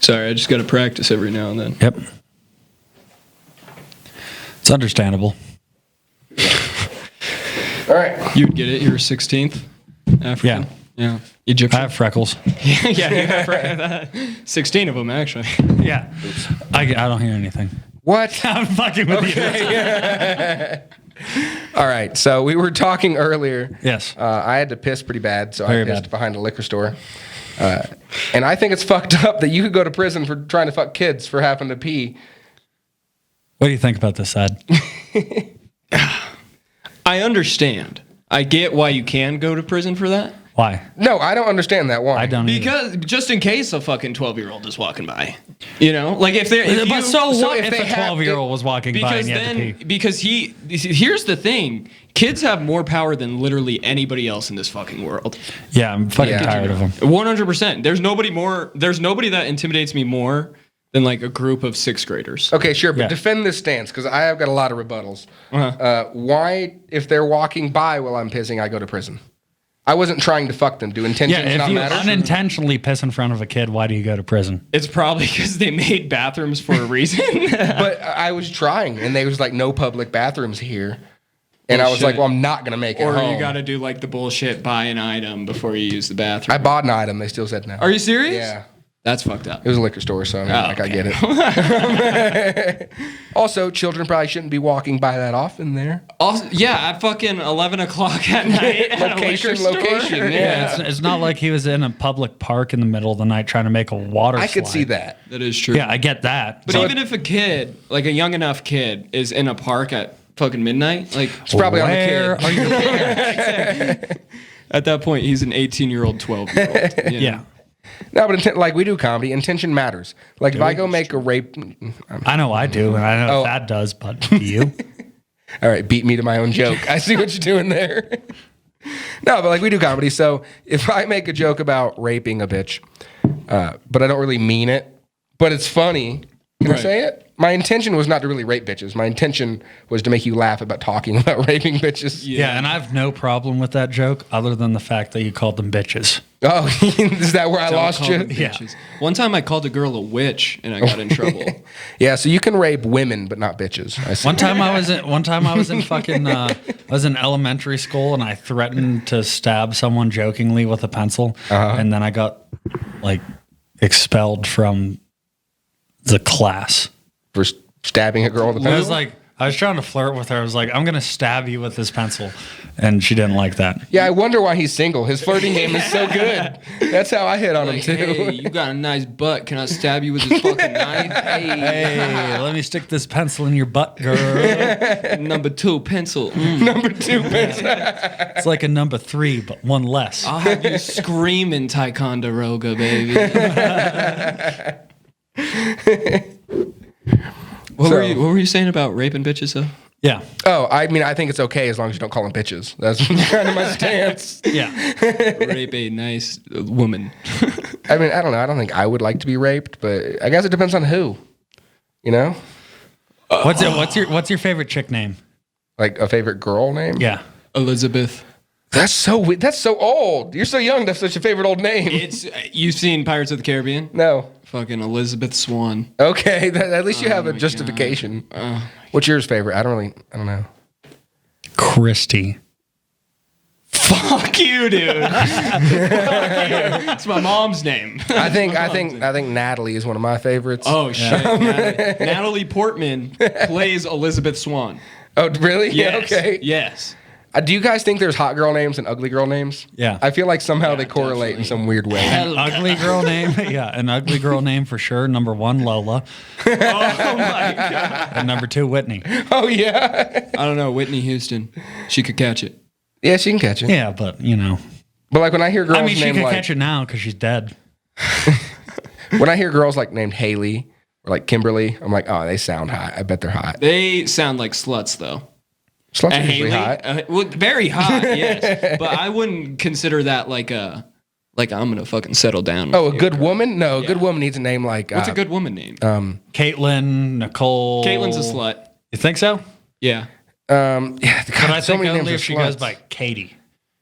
Sorry, I just got to practice every now and then. Yep. It's understandable. All right. You'd get it. You're 16th African. Yeah. Egyptian. I have freckles. yeah, you have 16 of them, actually. Yeah. I don't hear anything. What? I'm fucking with you. All right. So we were talking earlier. Yes. I had to piss pretty bad, so Very I pissed bad. behind a liquor store. And I think it's fucked up that you could go to prison for trying to fuck kids for having to pee. What do you think about this, Ed? I understand. I get why you can go to prison for that. Why? No, I don't understand that. Why? I don't either. Because just in case a fucking 12-year-old is walking by, you know, like if they're. If But you, so what if if they a 12-year-old was walking by because and you had to then pee? because here's the thing: kids have more power than literally anybody else in this fucking world. Yeah, I'm fucking tired of them. 100%. There's nobody that intimidates me more than like a group of 6th graders. Okay, sure, but Yeah. defend this stance because I have got a lot of rebuttals. Uh-huh. Why, if they're walking by while I'm pissing, I go to prison? I wasn't trying to fuck them. Do intentions Yeah, if not you matter? unintentionally piss in front of a kid, why do you go to prison? It's probably because they made bathrooms for a reason. But I was trying, and they was like, no public bathrooms here. And I was Bullshit. like, well, I'm not going to make it Or home. you got to do like the bullshit buy an item before you use the bathroom. I bought an item. They still said no. Are you serious? Yeah. That's fucked up. It was a liquor store, so I mean, I okay. get it. Also, children probably shouldn't be walking by that often there. Also, yeah, at fucking 11 o'clock at night at Location, a liquor store. location, Yeah, it's not like he was in a public park in the middle of the night trying to make a water I could slide. see that. That is true. Yeah, I get that. But even if a kid, like a young enough kid, is in a park at fucking midnight, like It's probably on the where kid. are your parents? at that point, he's an 18-year-old, 12-year-old. You know? Yeah. No, but like we do comedy, intention matters. Like if I go make a rape, I know I do, and I know that does, but do you? all right, beat me to my own joke. I see what you're doing there. No, but like we do comedy, so if I make a joke about raping a bitch, but I don't really mean it, but it's funny, can I Right. say it? My intention was not to really rape bitches. My intention was to make you laugh about talking about raping bitches. Yeah, and I have no problem with that joke, other than the fact that you called them bitches. Oh, is that where I Don't lost call you? them bitches. One time I called a girl a witch and I got in trouble. Yeah, so you can rape women, but not bitches. I see. One time I was in fucking I was in elementary school and I threatened to stab someone jokingly with a pencil, and then I got like expelled from the class. For stabbing a girl in the I pencil? was like, I was trying to flirt with her. I was like, I'm gonna stab you with this pencil, and she didn't like that. Yeah, I wonder why he's single. His flirting game is so good. That's how I hit on him Like, too. hey, you got a nice butt. Can I stab you with this fucking knife? Hey, let me stick this pencil in your butt, girl. Number 2 pencil. Number 2 pencil. It's like a number 3, but one less. I'll have you screaming Ticonderoga, baby. What were you saying about raping bitches though? Yeah, Oh, I mean, I think it's okay as long as you don't call them bitches. That's kind of my stance. yeah. Rape a nice woman. I mean, I don't know. I don't think I would like to be raped, but I guess it depends on who. You know, What's your favorite chick name? like a favorite girl name. Yeah. Elizabeth. That's so weird. That's so old. You're so young to have such a favorite old name. It's you've seen Pirates of the Caribbean? No. Fucking Elizabeth Swan. Okay, at least you have a my justification. What's yours favorite? I don't know. Christy. Fuck you, dude. Fuck you. It's my mom's name. I think Natalie is one of my favorites. Oh shit. Natalie Portman plays Elizabeth Swan. Oh, really? Yes. Yeah, okay. Yes. Do you guys think there's hot girl names and ugly girl names? Yeah. I feel like somehow they correlate in some weird way. An ugly girl name. Yeah, an ugly girl name for sure. Number 1, Lola. Oh my god. And number 2, Whitney. Oh, yeah. I don't know, Whitney Houston. She could catch it. Yeah, she can catch it. Yeah, but you know. But like when I hear girls I mean, she named could like catch it now because she's dead. when I hear girls like named Haley or like Kimberly, I'm like, oh, they sound hot. I bet they're hot. They sound like sluts though. Sluts are And usually hot. well, very hot, yes. But I wouldn't consider that like I'm gonna fucking settle down. with Oh, a you. good woman? No, a good woman needs a name like What's a good woman name? Caitlin, Nicole. Caitlin's a slut. You think so? Yeah. yeah. But I so think many only names if are she goes sluts. by Katie.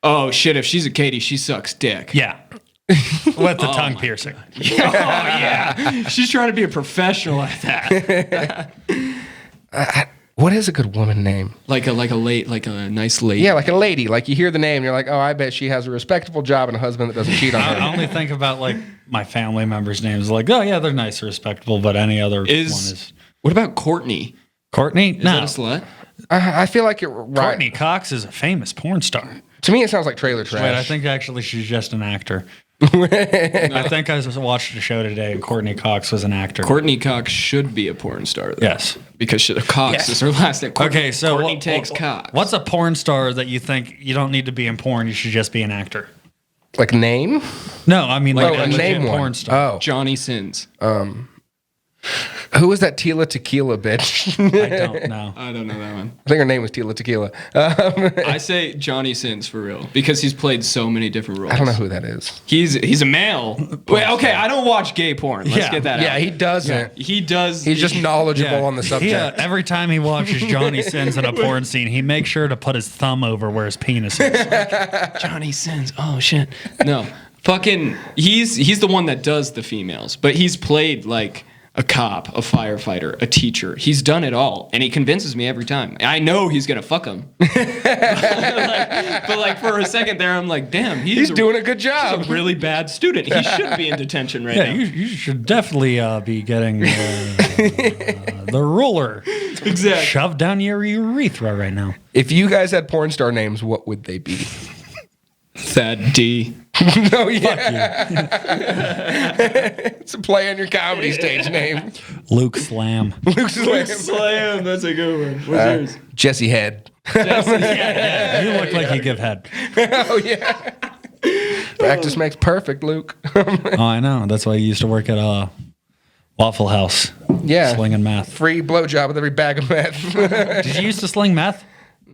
Oh shit! If she's a Katie, she sucks dick. Yeah. With the tongue piercing. Oh yeah, she's trying to be a professional at that. What is a good woman name? Like a nice lady. Yeah, like a lady. Like you hear the name, and you're like, oh, I bet she has a respectable job and a husband that doesn't cheat on her. I only think about like my family members' names. Like, oh yeah, they're nice or respectable, but any other one is. What about Courtney? Courtney? Is No. that a slut? I feel like you're right. Courtney Cox is a famous porn star. To me, it sounds like trailer trash. Wait, I think actually she's just an actor. I think I watched a show today and Courtney Cox was an actor. Courtney Cox should be a porn star, though. Yes. Because Cox is her last name. Okay, so Courtney takes Cox. What's a porn star that you think you don't need to be in porn, you should just be an actor? Like name? No, I mean like a legit name porn one. star. Oh. Johnny Sins. Who was that Tila Tequila bitch? I don't know. I don't know that one. I think her name was Tila Tequila. I say Johnny Sins for real because he's played so many different roles. I don't know who that is. He's a male. Wait, okay, I don't watch gay porn. Let's get that out. Yeah, he doesn't. He does. He's just knowledgeable on the subject. Every time he watches Johnny Sins in a porn scene, he makes sure to put his thumb over where his penis is. Johnny Sins. Oh shit. No, fucking. He's the one that does the females, but he's played like a cop, a firefighter, a teacher. He's done it all, and he convinces me every time. I know he's gonna fuck him. but for a second there, I'm like, damn, he's doing a good job. He's a really bad student. He should be in detention right now. You should definitely be getting the ruler shoved down your urethra right now. If you guys had porn star names, what would they be? Thad D. Oh yeah. It's a play on your comedy stage name. Luke Slam. Luke Slam. Slam. That's a good one. What's yours? Jesse Head. Yeah, you look like you give head. Oh yeah. Practice makes perfect, Luke. Oh, I know. That's why you used to work at Waffle House. Yeah. Slinging meth. Free blowjob with every bag of meth. Did you used to sling meth?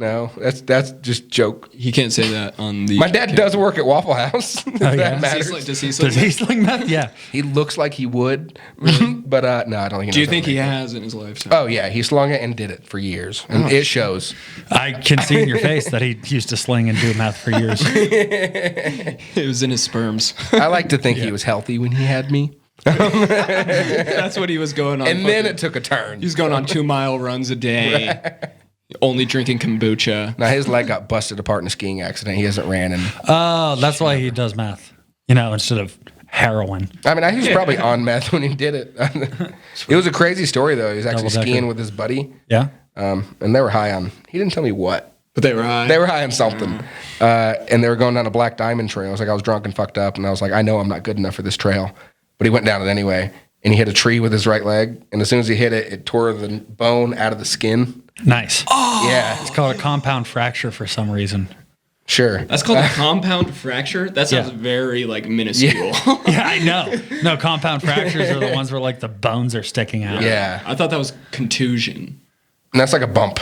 No, that's just joke. He can't say that on the. My dad does work at Waffle House. If yeah? that matters. Does he Does he sling meth? Yeah. He looks like he would, but no, I don't think. Do you think he has in his lifetime? Oh yeah, he slung it and did it for years, and it shows. I can see in your face that he used to sling and do meth for years. It was in his sperms. I like to think he was healthy when he had me, That's what he was going on. and then it took a turn. He was going on 2-mile runs a day, only drinking kombucha. Now his leg got busted apart in a skiing accident. He hasn't ran, and Oh, that's why he does meth. Instead of heroin. I mean, he was probably on meth when he did it. It was a crazy story though. He was actually Double-decker. skiing with his buddy, Yeah. and they were high on. He didn't tell me what. But they were high. They were high on something, and they were going down a Black Diamond trail. I was like, I was drunk and fucked up, and I was like, I know I'm not good enough for this trail, but he went down it anyway, and he hit a tree with his right leg, and as soon as he hit it, it tore the bone out of the skin. Nice. Yeah, It's called a compound fracture for some reason. sure. That's called a compound fracture. That sounds Yeah. very minuscule. Yeah, I know. No, compound fractures are the ones where like the bones are sticking out. Yeah, I thought that was contusion. and that's like a bump.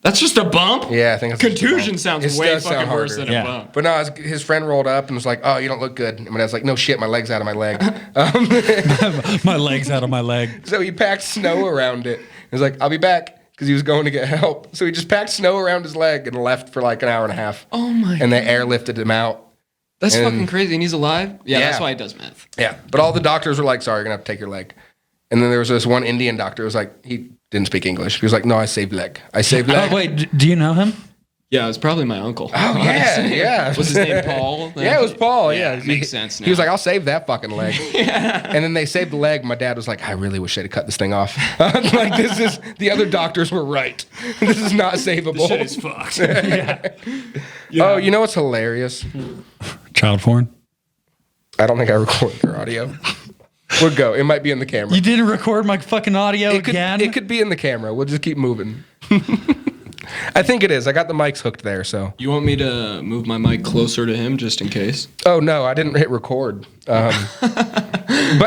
That's just a bump? Yeah, I think it's just a Contusion bump. sounds It way does fucking sound worse harder. than Yeah. a bump. But no, his friend rolled up and was like, "Oh, you don't look good." And my dad's like, "No shit, my leg's out of my leg." My leg's out of my leg. So he packed snow around it. He was like, "I'll be back," because he was going to get help. So he just packed snow around his leg and left for like an hour and a half. Oh my And they airlifted him out. That's and- fucking crazy. And he's alive? Yeah, Yeah. that's why he does meth. Yeah, but all the doctors were like, "Sorry, you're gonna have to take your leg." And then there was this one Indian doctor who was like, he didn't speak English. He was like, "No, I saved leg. I saved leg." Oh, wait, do you know him? Yeah, it was probably my uncle. Oh, yeah. Was his name Paul? Yeah, it was Paul. Yeah, Makes sense now. He was like, "I'll save that fucking leg." And then they saved the leg. My dad was like, "I really wish they'd have cut this thing off." Like, the other doctors were right. This is not savable. shit is fucked. Oh, you know what's hilarious? Child porn. I don't think I recorded their audio. We'll go. It might be in the camera. You didn't record my fucking audio again? It could be in the camera. We'll just keep moving. I think it is. I got the mics hooked there, so. You want me to move my mic closer to him just in case? Oh, no, I didn't hit record. But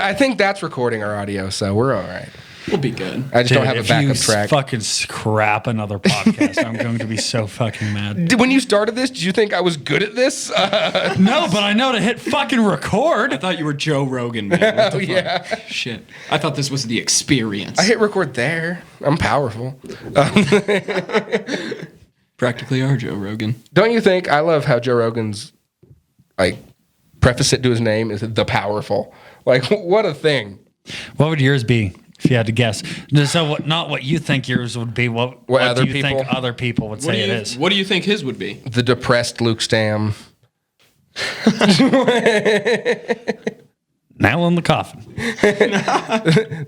I think that's recording our audio, so we're all right. We'll be good. I just Dude, don't have a if backup you track. fucking scrap another podcast, I'm going to be so fucking mad. When you started this, did you think I was good at this? No, but I know to hit fucking I record. thought you were Joe Rogan, man. What the Oh, yeah. fuck? Shit. I thought this was the experience. I hit record there. I'm powerful. Practically are Joe Rogan. Don't you think? I love how Joe Rogan's like preface it to his name is the powerful. Like, what a thing. What would yours be if you had to guess? So, not what you think yours would be. What other do you people? think other people would say it is? What do you think his would be? The depressed Luke Stam. Nail in the coffin.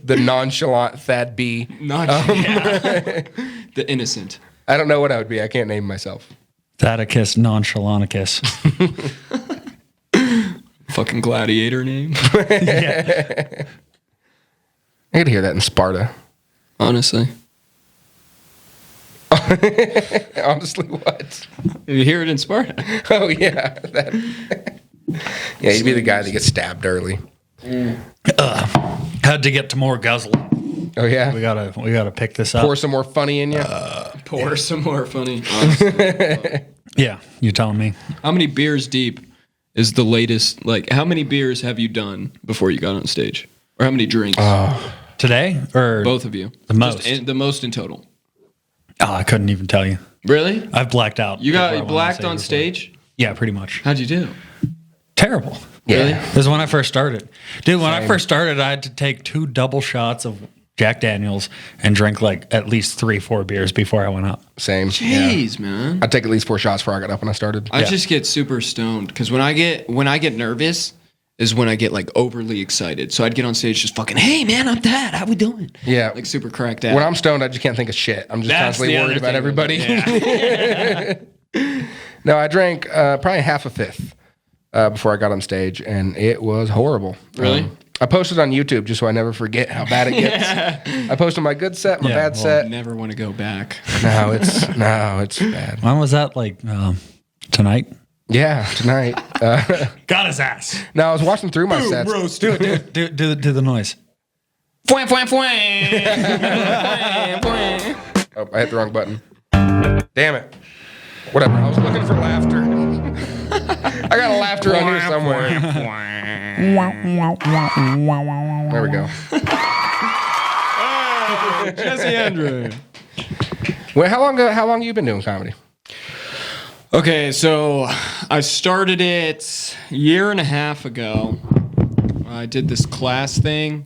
The nonchalant Thad B. The innocent. I don't know what I would be. I can't name myself. Thadicus nonchalanticus. Fucking gladiator name. Yeah. I could hear that in Sparta. Honestly. Honestly, what? You hear it in Sparta. Oh, yeah. Yeah, you'd be the guy that gets stabbed early. Had to get to more guzzle. Oh, yeah? We gotta pick this up. Pour some more funny in you? Pour some more funny. Honestly. Yeah, you telling me? How many beers deep is the latest? Like, how many beers have you done before you got on stage? Or how many drinks? Today or Both of you. The most? The most in total. Oh, I couldn't even tell you. Really? I've blacked out. You before I got went blacked on before. stage? Yeah, pretty much. How'd you do? Terrible. Really? Yeah. This is when I first started. Dude, when I first started, I had to take 2 double shots of Jack Daniels and drink like at least 3-4 beers before I went up. Same. Jeez, man. I'd take at least 4 shots before I got up when I started. I just get super stoned because when I get nervous is when I get like overly excited. So I'd get on stage just fucking, hey man, I'm Thad. How we doing? Yeah. Like super cracked out. When I'm stoned, I just can't think of shit. I'm just That's constantly the worried other about thing. everybody. Yeah. No, I drank probably half a fifth before I got on stage, and it was horrible. Really? I posted on YouTube just so I never forget how bad it gets. I posted my good set, my bad I set. never want to go back. No, it's bad. When was that? Like tonight? Yeah, tonight. Got his ass. No, I was watching through my sets. Do the noise. Fwang, fwang, fwang. Fwang, fwang. Oh, I hit the wrong button. Damn it. Whatever. I was looking for laughter. I got a laughter on here somewhere. There we go. Jesse Andrew. Well, how long have you been doing comedy? Okay, so I started it a year and a half ago. I did this class thing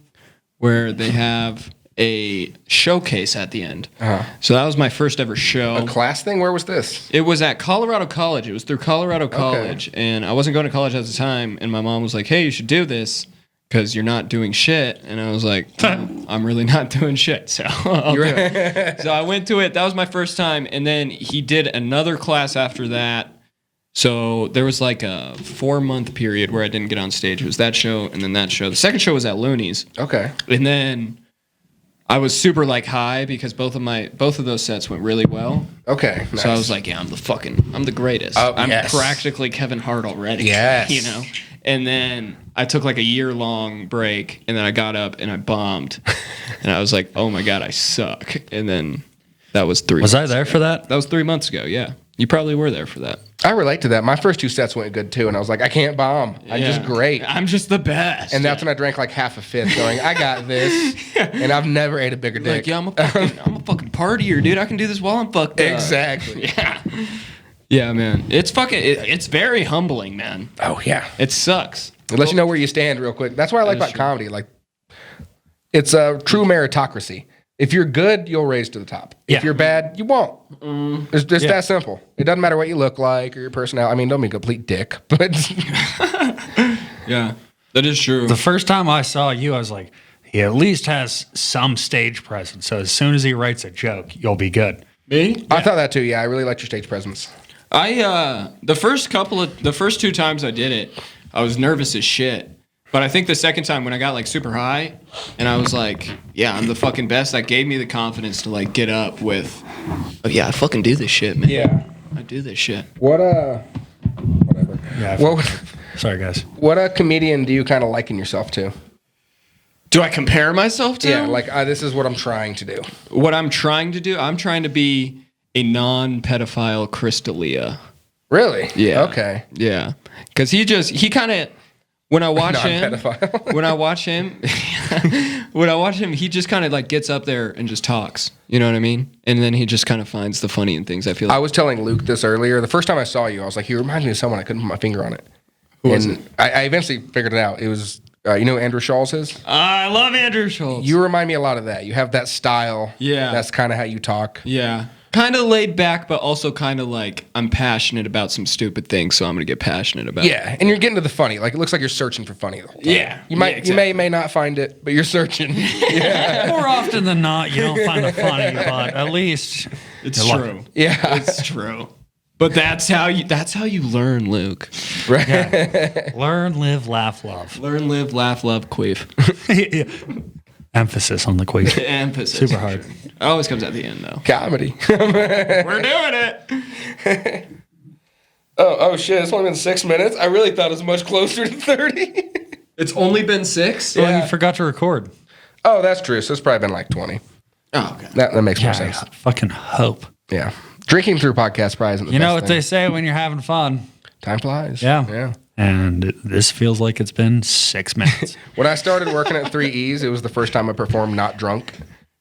where they have a showcase at the end. Uh-huh. So that was my first ever show. A class thing? Where was this? It was at Colorado College. It was through Colorado College. And I wasn't going to college at the time. And my mom was like, hey, you should do this because you're not doing shit. And I was like, I'm really not doing shit. So I'll do it. So I went to it. That was my first time. And then he did another class after that. So there was like a 4-month period where I didn't get on stage. It was that show and then that show. The second show was at Looney's. Okay. And then I was super like high because both of those sets went really well. Okay. So I was like, yeah, I'm the greatest. Oh, I'm yes. practically Kevin Hart already. Yes. You know? And then I took like a year-long break, and then I got up and I bombed. And I was like, oh my God, I suck. And then that was 3 months Was I there for that? That was 3 months ago, yeah. You probably were there for that. I relate to that. My first 2 sets went good too, and I was like, I can't bomb. I'm Yeah. just great. I'm just the best. And that's when I drank like half a fifth, going, I got this. And I've never ate a bigger dick. like, yeah, I'm a fucking partier, dude. I can do this while I'm fucked up. Exactly. Yeah. Yeah, man. It's it's very humbling, man. Oh, yeah. It sucks. It lets you know where you stand real quick. That's what I like about comedy. Like, it's a true meritocracy. If you're good, you'll raise to the top. If Yeah. you're bad, you won't. It's just that simple. It doesn't matter what you look like or your personality. I mean, don't be a complete dick, but Yeah, that is true. The first time I saw you, I was like, he at least has some stage presence. So as soon as he writes a joke, you'll be good. Me? I thought that too. Yeah, I really liked your stage presence. The first 2 times I did it, I was nervous as shit. But I think the second time when I got like super high and I was like, yeah, I'm the fucking best, that gave me the confidence to like get up with, oh yeah, I fucking do this shit, man. Yeah. I do this shit. Whatever. Yeah. Sorry, guys. What comedian do you kind of liken yourself to? Do I compare myself to? Yeah, like this is what I'm trying to do. What I'm trying to do? I'm trying to be a non-pedophile Chris D'Elia. Really? Yeah. Okay. Yeah. Because he kind of, when I watch him, Non-pedophile. when I watch him, he just kind of like gets up there and just talks. You know what I mean? And then he just kind of finds the funny in things. I feel like. I was telling Luke this earlier. The first time I saw you, I was like, he reminds me of someone. I couldn't put my finger on it. I eventually figured it out. It was, you know who Andrew Schulz is? I love Andrew Schultz. You remind me a lot of that. You have that style. Yeah. That's kind of how you talk. Yeah. Kind of laid back, but also kind of like, I'm passionate about some stupid things, so I'm going to get passionate about it. Yeah, and you're getting to the funny. Like, it looks like you're searching for funny the whole time. Yeah. You might, exactly. you may not find it, but you're searching. More often than not, you don't find it funny, but at least It's you're true. lucky. Yeah. It's true. But that's how you learn, Luke. Right. Learn, live, laugh, love. Learn, live, laugh, love, queef. Emphasis on the queef. Emphasis. Super hard. It always comes at the end, though. Comedy. We're doing it. Oh shit! It's only been 6 minutes. I really thought it was much closer to 30. It's only been 6? Well, Yeah. you forgot to record. Oh, that's true. So it's probably been like 20. Oh, okay. That makes more Yeah, sense. I fucking hope. Yeah. Drinking through podcast probably isn't the You know best what thing. they say when you're having fun. Time flies. Yeah. Yeah. And this feels like it's been 6 minutes. When I started working at 3E's, it was the first time I performed not drunk.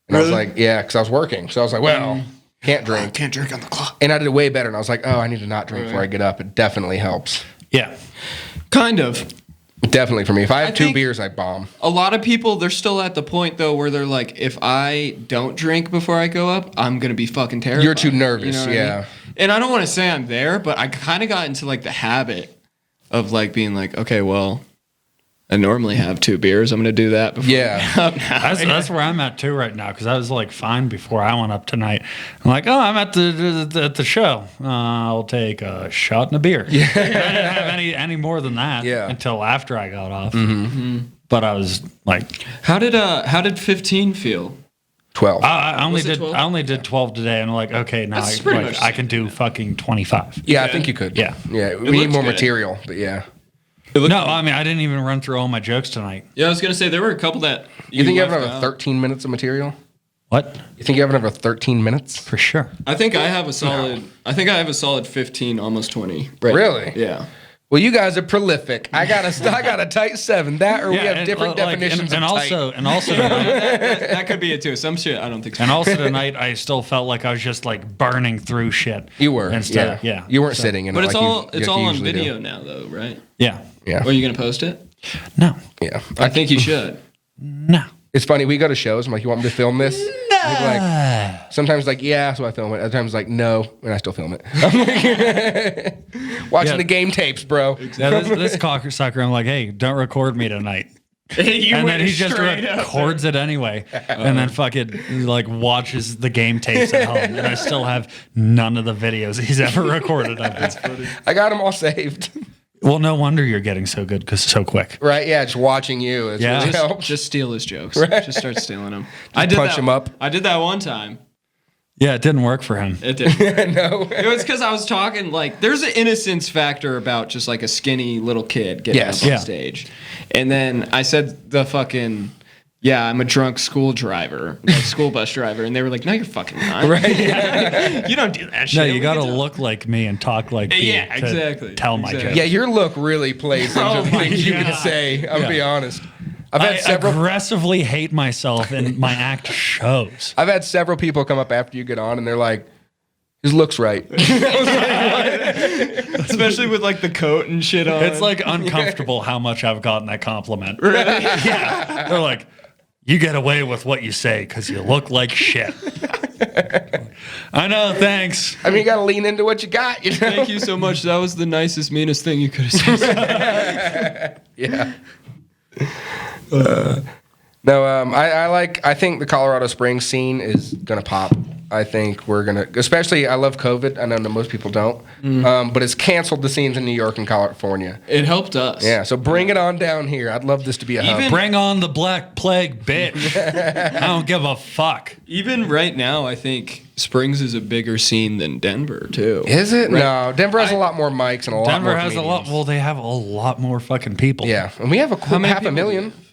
And I was like, yeah, because I was working. So I was like, well, can't drink. Can't drink on the clock. And I did way better. And I was like, oh, I need to not drink before I get up. It definitely helps. Yeah. Kind of. Definitely for me. If I have I 2 think- beers, I bomb. A lot of people, they're still at the point, though, where they're like, if I don't drink before I go up, I'm going to be fucking terrified. You're too nervous, what I yeah. mean? And I don't want to say I'm there, but I kind of got into, like, the habit of, like, being like, okay, well, I normally have 2 beers. I'm going to do that before Yeah. I go up now. That's where I'm at too right now because I was like fine before I went up tonight. I'm like, oh, I'm at the show. I'll take a shot and a beer. Yeah. I didn't have any more than that until after I got off. Mm-hmm. But I was like, How did 15 feel? 12. I only Was it did 12? I only did 12 today, and I'm like, okay, now That's pretty much I can do fucking 25. Yeah, I think you could. Yeah. Yeah. We need looked more good. material, but yeah. No, I mean I didn't even run through all my jokes tonight. Yeah, I was going to say, there were a couple that You think you have left another out. 13 minutes of material? What? You think you have another 13 minutes? For sure. I think I have a solid 15, almost 20. Right Really? now. Yeah. Well, you guys are prolific. I got a tight 7. That or we have and, different like, definitions and of tight. also tonight, That could be it, too. Some shit, I don't think so. and also tonight I still felt like I was just like burning through shit. You were. Instead, yeah. You weren't sitting in But it it's like all you, it's like all you on usually do. video now, though, right? Yeah. Yeah. Are you going to post it? No. Yeah. I think you should. No. It's funny. We go to shows. I'm like, you want me to film this? Like, sometimes like, yeah, so I film it. Other times like, no, and I still film it. I'm like, watching Yeah. the game tapes, bro. Yeah, this cocksucker, I'm like, hey, don't record me tonight. You And then went he just straight up records it anyway. And then fucking like watches the game tapes at home. And I still have none of the videos he's ever recorded of it. I got them all saved. Well, no wonder you're getting so good because so quick. Right? Yeah, just watching you. It's Yeah. really Just, helps. just steal his jokes. Just start stealing them. I did punch that, him up. I did that one time. Yeah, it didn't work for him. It did. No. It was because I was talking like there's an innocence factor about just like a skinny little kid getting Yes. up on Yeah. stage, and then I said the fucking I'm a drunk school driver, like school bus driver, and they were like, no, you're fucking not. Right? Yeah. You don't do that shit. No, you We got to can tell. look like me and talk like me. Yeah, to exactly. Tell my Exactly. jokes. Yeah, your look really plays into Oh the my things you can God. say. I'll be honest. I've I had several. aggressively hate myself and my act shows. I've had several people come up after you get on, and they're like, "His looks right." Especially with like the coat and shit on. It's like uncomfortable how much I've gotten that compliment. Yeah. They're like, you get away with what you say because you look like shit. I know, thanks. I mean, you got to lean into what you got. You know? Thank you so much. That was the nicest, meanest thing you could have said. Yeah. No, I think the Colorado Springs scene is gonna pop. I think we're gonna, especially. I love COVID. I know that most people don't, but it's canceled the scenes in New York and California. It helped us. Yeah, so bring it on down here. I'd love this to be a hub. Bring on the Black Plague, bitch. I don't give a fuck. Even right now, I think Springs is a bigger scene than Denver too. Is it? No, Denver has a lot more mics and a lot Denver more has a lot. comedians. Well, they have a lot more fucking people. Yeah, and we have How many half a people million. do we have?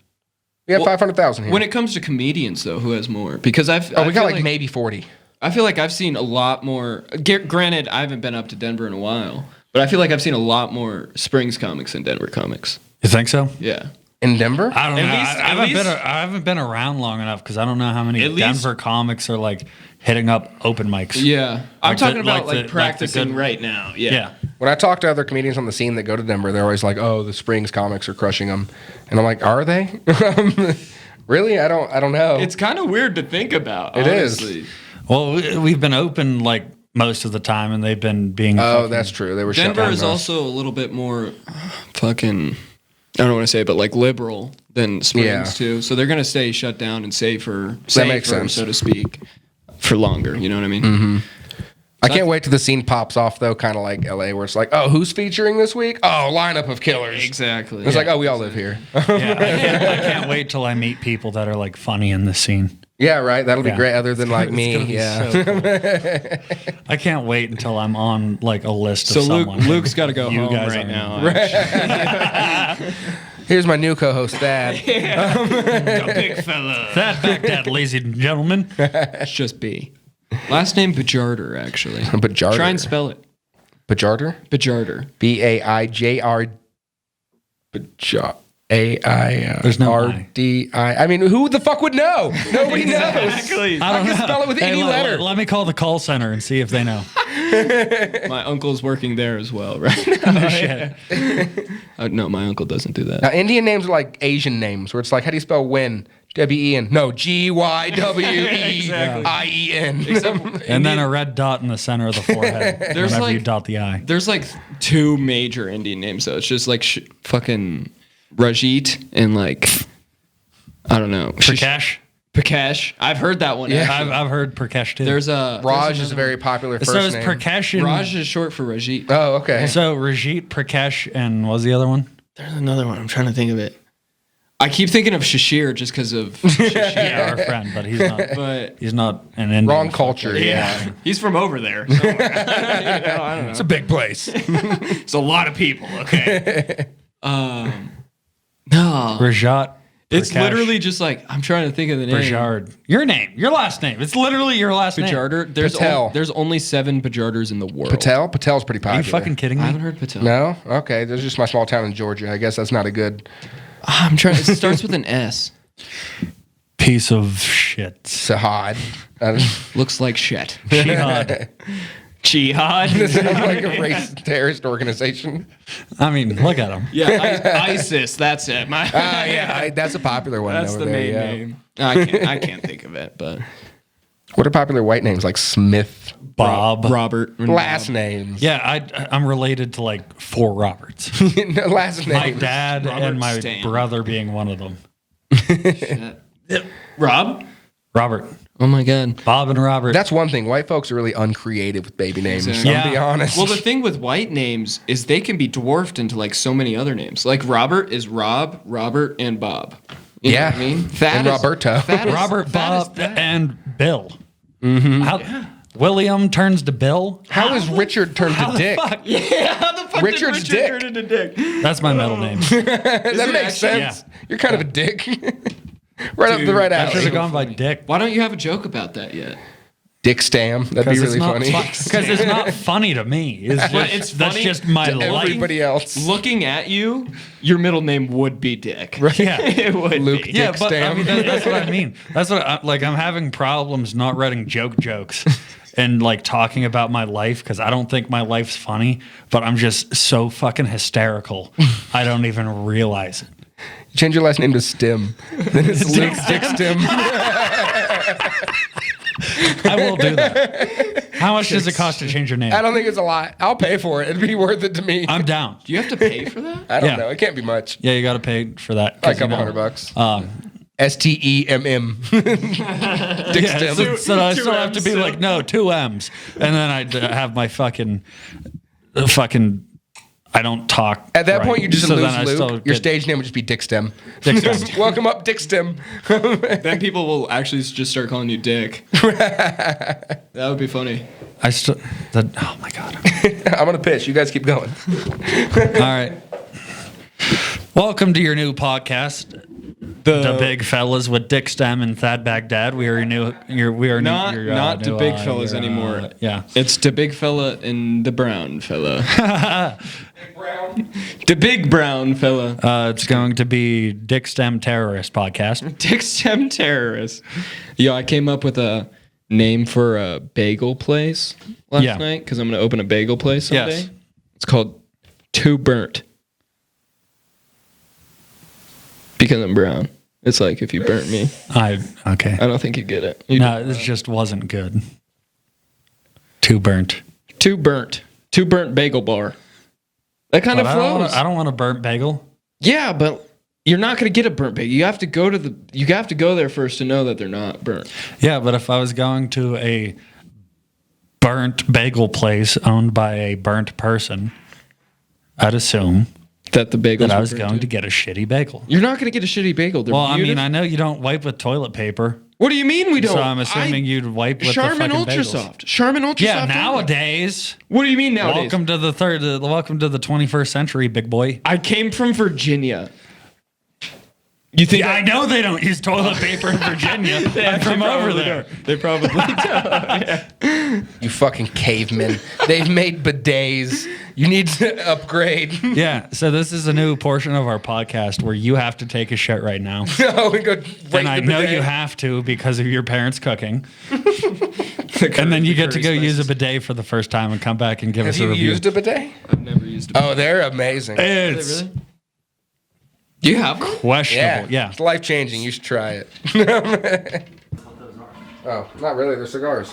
We have Well, 500,000 here. When it comes to comedians, though, who has more? Because I we feel got like maybe 40. I feel like I've seen a lot more. Granted, I haven't been up to Denver in a while, but I feel like I've seen a lot more Springs comics than Denver comics. You think so? Yeah. In Denver? I don't know. At least- I haven't been around long enough because I don't know how many At least- Denver comics are like hitting up open mics. Yeah. I'm Like talking the- about like the- like practicing like the good- right now. Yeah. Yeah. When I talk to other comedians on the scene that go to Denver, they're always like, "Oh, the Springs comics are crushing them," and I'm like, "Are they? Really? I don't know." It's kind of weird to think about. It is. honestly. Well, we've been open like most of the time, and they've been being. Oh, fucking- that's true. They were shut Denver down is for us. also a little bit more fucking, I don't want to say it, but like liberal than Springs Yeah. too. So they're going to stay shut down and safer, makes sense. so to speak, for longer. You know what I mean? Mm-hmm. I can't wait till the scene pops off though, kind of like LA, where it's like, "Oh, who's featuring this week? Oh, lineup of killers." Exactly. It's like, "Oh, we all live here." Yeah, I can't wait till I meet people that are like funny in the scene. Yeah, right. That'll be Yeah. great. Other than like It's me, gonna be yeah. so cool. I can't wait until I'm on like a list So of someone. Luke's got to go You home guys right are- now. Here's my new co-host, Thad. Big fella. That back that, ladies and gentlemen. It's just B. Last name Bejadhar, actually. Bejadhar. Try and spell it. Bejadhar. Bejadhar. Bajr. There's no AIRDI. I mean, who the fuck would know? Nobody knows. Exactly. I can spell it with any letter. Let me call the call center and see if they know. My uncle's working there as well, right now. No shit. No, my uncle doesn't do that. Now, Indian names are like Asian names, where it's like, how do you spell Win? W-E-N. No, G-Y-W-E-I-E-N. And then a red dot in the center of the forehead. There's whenever like- you dot the I. There's like two major Indian names, though. It's just like fucking Rajit and like, I don't know. Prakash. Prakash. I've heard that one. Yeah. actually. I've heard Prakash too. There's a Raj is a very popular first so is name. Prakash and Raj is short for Rajit. Oh, okay. So Rajit, Prakash, and what was the other one? There's another one. I'm trying to think of it. I keep thinking of Shashir just because of Shashir. Yeah, our friend, but But he's not an Indian. Wrong culture. yeah, he's from over there. Somewhere. I don't know. It's a big place. It's a lot of people. Okay. No. Rajat. It's Prakash, literally just like I'm trying to think of the name. Bejard. Your name, your last name. It's literally your last name. Bejadhar. There's Patel. there's only 7 Bejadhars in the world. Patel? Patel's pretty Are popular. you fucking kidding I me? haven't heard Patel. No? Okay. There's just my small town in Georgia. I guess that's not a good I'm trying. It starts with an S. Piece of shit. Sahad. I don't- Looks like shit. Jihad. Jihad. It sounds like a racist terrorist organization. I mean, look at him. Yeah, ISIS. That's it. That's a popular one. That's over the there, main yeah. name. I can't think of it, but What are popular white names like Smith? Bob. Robert. and Last Bob. names. Yeah, I'm related to like 4 Roberts. No, last My names. dad Robert and my Stan. brother being one of them. Rob. Robert. Oh my God. Bob and Robert. That's one thing. White folks are really uncreative with baby names. Exactly. I'll be Yeah. honest. Well, the thing with white names is they can be dwarfed into like so many other names. Like Robert is Rob, Robert, and Bob. You know Yeah. what I mean? Thad And is- Roberto. Thad is- Robert, Thad is Bob, Thad. and Bill. How, William turns to Bill. How is Richard turned to Dick? Fuck. Yeah, how the fuck Richard's did Richard dick. turn into Dick? That's my middle name. That it makes actually? sense. You're kind of a dick. Right up Dude, the right I should alley. have gone by Dick. Why don't you have a joke about that yet? Dick Stam. That'd be really funny. Because it's not funny to me. It's just, But it's that's funny just my to life. everybody else. Looking at you, your middle name would be Dick. Yeah. It would Luke be. Yeah, Dick but I Stam. mean, that's what I mean. That's what I'm having problems not writing jokes and like talking about my life because I don't think my life's funny, but I'm just so fucking hysterical. I don't even realize it. Change your last name to Stim. Then it's Luke Dick Stim. I will do that. How much does it cost to change your name? I don't think it's a lot. I'll pay for it. It'd be worth it to me. I'm down. Do you have to pay for that? I don't Yeah. know. It can't be much. Yeah, you got to pay for that. 'cause, Like a couple $100. STEMM. Dick Yeah, Stim. so I Two still have to M's, be so- like, no, 2 M's. And then I'd have my fucking, I don't talk. At that right. point, you just So lose then I still Luke. Your get stage name would just be Dick Stem. Dick Stem. Welcome up, Dick Stem. Then people will actually just start calling you Dick. That would be funny. Oh my God. I'm going to pitch. You guys keep going. All right. Welcome to your new podcast, The big fellas with Dick Stem and Thad Baghdad. We already knew. Not the big fellas anymore. Yeah, it's the big fella and the brown fella. The big brown fella. It's going to be Dick Stem Terrorist Podcast. Dick Stem Terrorist. Yo, I came up with a name for a bagel place last night because I'm going to open a bagel place someday. Yes. It's called Too Burnt. Because I'm brown. It's like if you burnt me. Okay. I don't think you get it. No, this just wasn't good. Too burnt. Too burnt. Too burnt bagel bar. That kind of flows. I don't want a burnt bagel. Yeah, but you're not going to get a burnt bagel. You have to go there first to know that they're not burnt. Yeah, but if I was going to a burnt bagel place owned by a burnt person, I'd assume that the bagels that I was going to get a shitty bagel. You're not going to get a shitty bagel. They're well, beautiful. I mean, I know you don't wipe with toilet paper. What do you mean we don't? So I'm assuming you'd wipe with Charmin the fucking Ultra bagels. Soft. Charmin Ultra Yeah, Soft. nowadays. What do you mean nowadays? Welcome to the 21st century, big boy. I came from Virginia. You think? Yeah, I know they don't use toilet paper in Virginia. I'm from over there. They probably don't. You fucking cavemen. They've made bidets. You need to upgrade. Yeah, so this is a new portion of our podcast where you have to take a shit right now. No, we go right And I the know bidet. you have to because of your parents cooking. And then you get to go use a bidet for the first time and come back and give Have us a you review. used a bidet? I've never used a Oh, they're amazing. It's Do you have one? questionable. Yeah. It's life changing. You should try it. Oh, not really. They're cigars.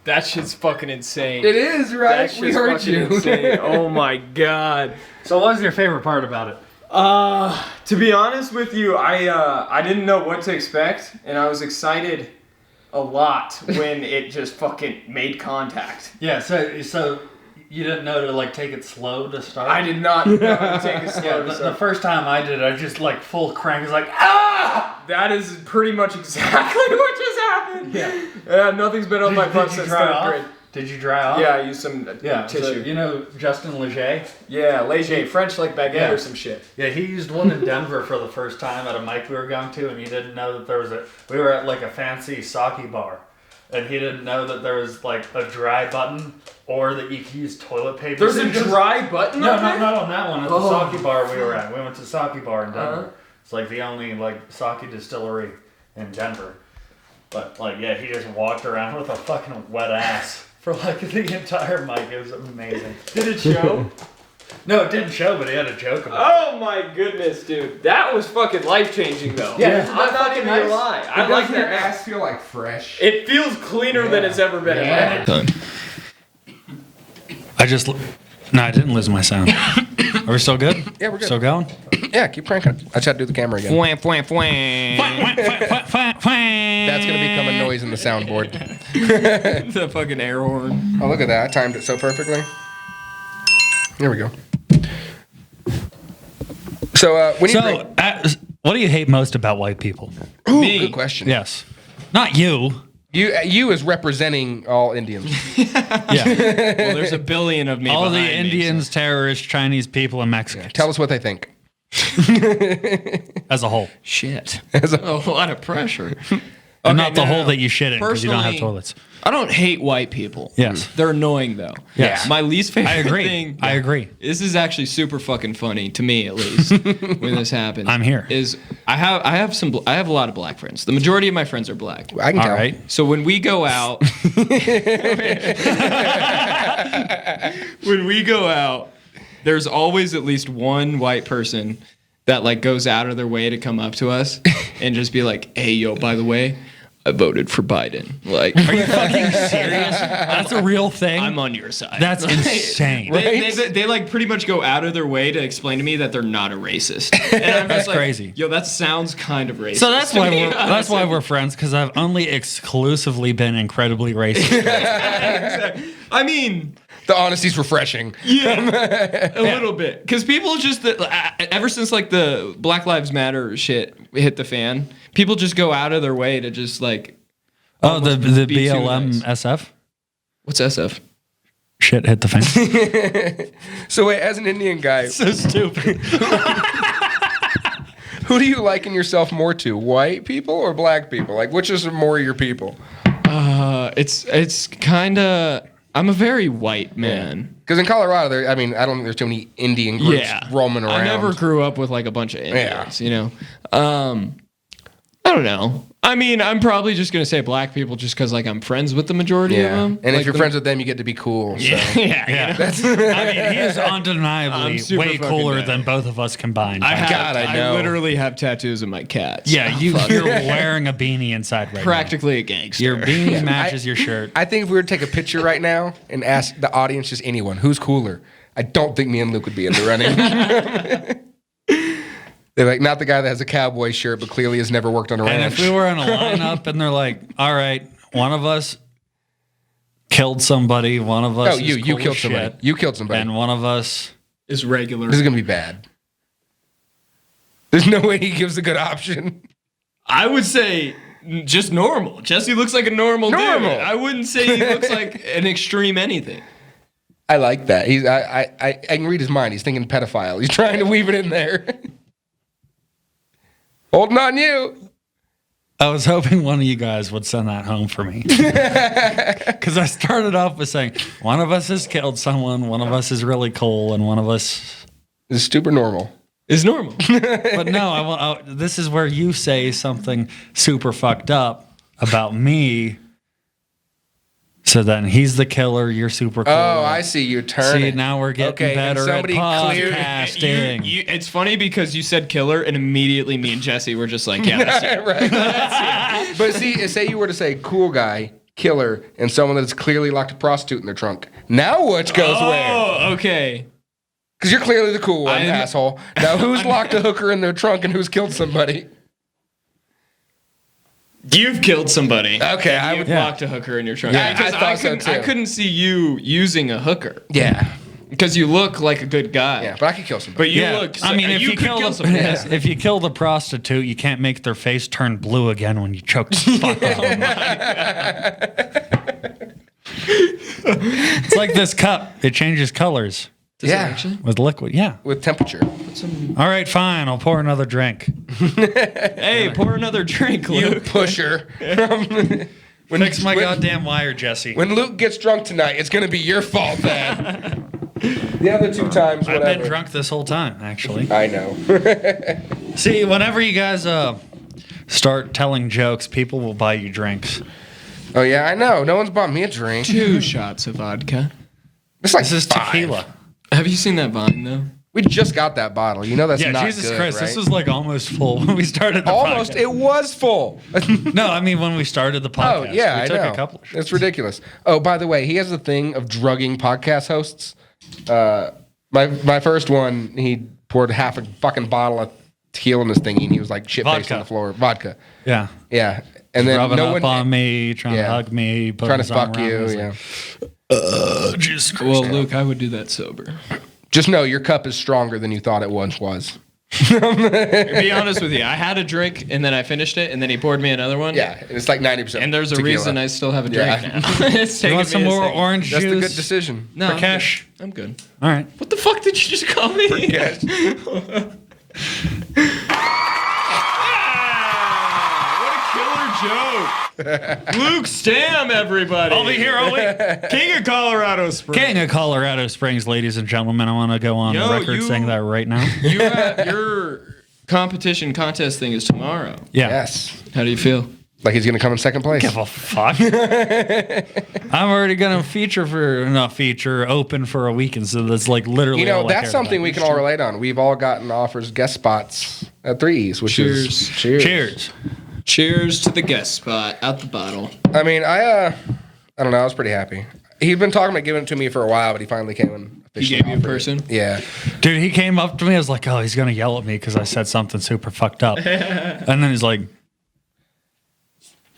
That shit's fucking insane. It is, right? We heard you. Insane. Oh my god. So what was your favorite part about it? To be honest with you, I didn't know what to expect, and I was excited a lot when it just fucking made contact. Yeah, so you didn't know to like take it slow to start? I did not know to take it slow. The first time I did it, I just like full crank. It was like, ah! That is pretty much exactly what just happened. Yeah, nothing's been on my butt since third grade. Did you dry off? Yeah, I used some tissue. So, you know Justin Leger? Yeah, Leger, French like baguette or some shit. Yeah, he used one in Denver for the first time at a mic we were going to, and he didn't know that there was we were at like a fancy sake bar, and he didn't know that there was like a dry button or that you could use toilet paper. There's a dry button? No, not on that one. At the sake bar we were at. We went to sake bar in Denver. It's like the only like sake distillery in Denver. But like, yeah, he just walked around with a fucking wet ass for like the entire mic. It was amazing. Did it show? No, it didn't show, but he had a joke about it. Oh my goodness, dude. That was fucking life-changing, though. Yeah, I'm not even gonna lie. I like their that. ass feel like fresh. It feels cleaner than it's ever been in my life. I didn't lose my sound. Are we still good? Yeah, we're good. Still going? Yeah, keep cranking. I tried to do the camera again. Fwam, fwam, fwam. That's going to become a noise in the soundboard. The fucking air horn. Oh, look at that. I timed it so perfectly. Here we go. So, when you what do you hate most about white people? Ooh, Me. good question. Yes. Not you. You as representing all Indians. Yeah. Well, there's a billion of me. All the behind me, Indians, terrorists, Chinese people, and Mexicans. Tell us what they think. As a whole. Shit. As a lot of pressure. And not the hole that you shit in because you don't have Personally, toilets. I don't hate white people. Yes. They're annoying though. Yes. My least favorite I agree. thing. I agree. This is actually super fucking funny to me, at least, when this happens. I'm here. Is I have a lot of black friends. The majority of my friends are black. I can All tell. right. So when we go out, there's always at least one white person that like goes out of their way to come up to us and just be like, "Hey, yo, by the way, I voted for Biden." Like, Are you fucking serious? That's a real thing? I'm on your side. That's insane. They like pretty much go out of their way to explain to me that they're not a racist. And I'm That's just like, crazy. Yo, that sounds kind of racist. So that's to why me, that's why honestly. we're friends, because I've only exclusively been incredibly racist. I mean, The honesty's refreshing. yeah, a little bit, because people just ever since like the Black Lives Matter shit hit the fan, people just go out of their way to just like. Oh, the be too BLM nice. SF? What's SF? Shit hit the fan. So wait, as an Indian guy, So stupid. Who do you liken yourself more to? White people or black people? Like, which is more your people? It's kind of. I'm a very white man. Because in Colorado, I don't think there's too many Indian groups roaming around. I never grew up with like a bunch of Indians, you know. I don't know. I mean, I'm probably just gonna say black people just because like I'm friends with the majority of them. And like if you're friends with them, you get to be cool. So. Yeah. I mean, he is undeniably way cooler than both of us combined. I literally have tattoos of my cats. Yeah, you're wearing a beanie inside right Practically a gangster. Your beanie matches your shirt. I think if we were to take a picture right now and ask the audience, just anyone, who's cooler, I don't think me and Luke would be in the running. They're like, not the guy that has a cowboy shirt, but clearly has never worked on a ranch. And if we were in a lineup and they're like, all right, one of us killed somebody, one of us you killed somebody. You killed somebody. And one of us is regular. This is going to be bad. There's no way he gives a good option. I would say just normal. Jesse looks like a normal dude. I wouldn't say he looks like an extreme anything. I like that. I can read his mind. He's thinking pedophile. He's trying to weave it in there. Holding on you. I was hoping one of you guys would send that home for me. Because I started off with saying, one of us has killed someone, one of us is really cool, and one of us is super normal. Is normal. But no, this is where you say something super fucked up about me. So then he's the killer, you're super cool. Oh, I see. You're turning. See, now we're getting better at podcasting. It's funny because you said killer and immediately me and Jesse were just like, yeah, that's it. Right. That's it. But see, say you were to say cool guy, killer, and someone that's clearly locked a prostitute in their trunk. Now which goes where? Oh, okay. Because you're clearly the cool one, asshole. Now who's locked a hooker in their trunk and who's killed somebody? You've killed somebody. Okay, I would locked a hooker in your trunk. Yeah, I couldn't see you using a hooker. Yeah. Because you look like a good guy. Yeah, but I could kill somebody. But you look. I mean, if you kill the prostitute, you can't make their face turn blue again when you choke the fuck out. It's like this cup. It changes colors. Does it actually? With liquid, yeah. With temperature. All right, fine. I'll pour another drink. Hey, pour another drink, Luke. You pusher. Fix my goddamn wire, Jesse. When Luke gets drunk tonight, it's going to be your fault, man. The other two times, whatever. I've been drunk this whole time, actually. I know. See, whenever you guys start telling jokes, people will buy you drinks. Oh, yeah, I know. No one's bought me a drink. 2 shots of vodka. It's like this is 5. tequila. Have you seen that Vine, though? We just got that bottle. You know that's not Jesus good, Christ, right? this was like almost full when we started the podcast. It was full. No, I mean when we started the podcast. Oh, yeah, we took I know. a couple of It's ridiculous. Oh, by the way, he has a thing of drugging podcast hosts. My first one, he poured half a fucking bottle of tequila in this thingy, and he was like shit-faced on the floor. Vodka. Yeah. Yeah. And then rubbing no up one... on me, trying to hug me, trying to fuck you, yeah. Jesus Christ. Well, Luke, I would do that sober. Just know your cup is stronger than you thought it once was. To be honest with you, I had a drink and then I finished it, and then he poured me another one. Yeah, it's like 90%. And there's a tequila. reason I still have a drink now. It's You taking want some me a more second. orange juice? That's the good decision. No, For cash? I'm good. All right. What the fuck did you just call me? Yes. Joke. Luke Stam, everybody. I'll be here all week. King of Colorado Springs. King of Colorado Springs, ladies and gentlemen. I want to go on the record saying that right now. Your contest thing is tomorrow. Yeah. Yes. How do you feel? Like he's going to come in second place. Give a fuck. I'm already going to open for a weekend. So that's like literally You know, all I that's care something about. we can all relate on. We've all gotten offers, guest spots at Threes, which is... Cheers. Cheers to the guest spot out the bottle. I mean, I don't know. I was pretty happy. He'd been talking about giving it to me for a while, but he finally came and officially He gave you a offered person? it. Yeah. Dude, he came up to me. I was like, oh, he's going to yell at me because I said something super fucked up. And then he's like,